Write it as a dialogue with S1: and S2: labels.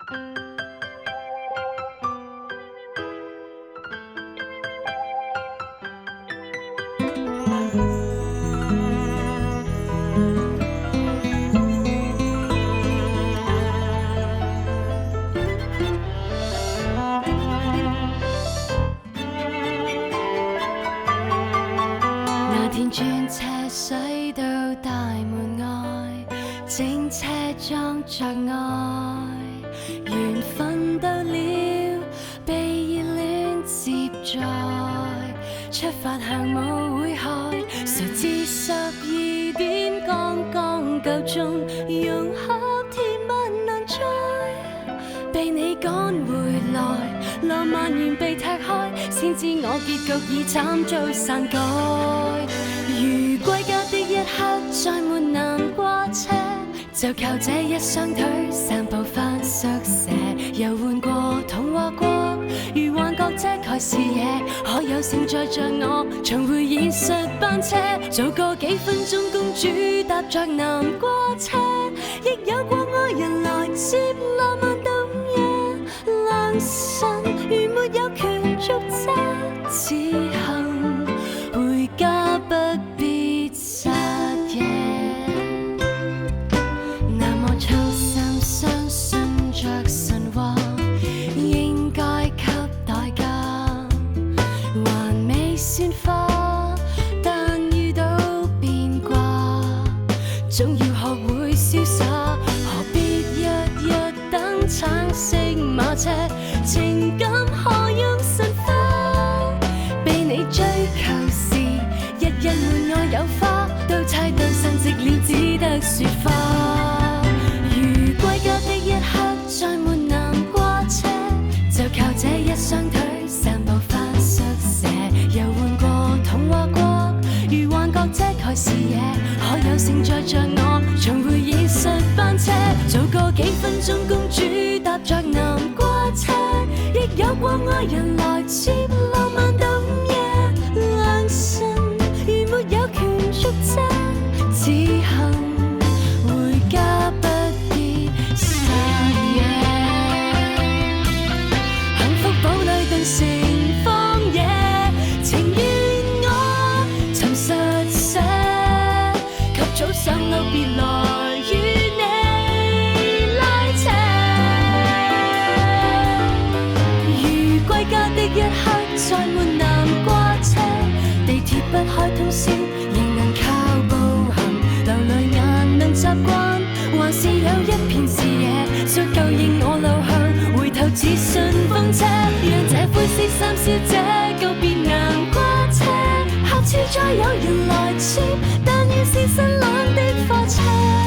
S1: 那天專車駛到大門外，整車裝着愛，緣分到了，被熱戀接載，出發向舞會開，誰知12點剛剛夠鐘，融合甜蜜難再，被你趕回來，浪漫完被踢開，先知我結局已慘遭篡改。如歸家的一刻，再沒能過車，就靠這一雙腿散步返宿舍，遊玩過童話國，如幻覺遮蓋視野，可有承載着我重回現實班車，早過幾分鐘公主搭着南瓜車，亦有過愛人來接浪漫到午夜，良辰如沒有權續這此行回家不必擇夜，那麼衷心相信着神話應該給代價，還未算花，但遇到變卦，總要學會瀟灑，何必日日等橙色馬車，情感可用神化，被你追求時日日門外有花，都猜到神寂了只得説話。如歸家的一刻再沒能過車，就靠這一雙腿散步返宿舍，遊玩過童話國，如幻覺遮蓋視野，可有承載着我重回現實班車，早過幾分鐘公主搭着南瓜車，亦有過愛人來接浪漫到午夜，良辰如沒有權續這此行回家不必撒野，幸福堡壘頓成荒野，情願我尋實寫，及早上路別來與你拉扯，如歸家的一刻再沒南瓜車，地鐵不開通宵仍能靠步行，流淚眼能習慣，還是有一片視野足夠認我路向，回頭只信風車，讓這灰色三小姐告別南瓜車，下次再有人來接，但願是新郎的貨車。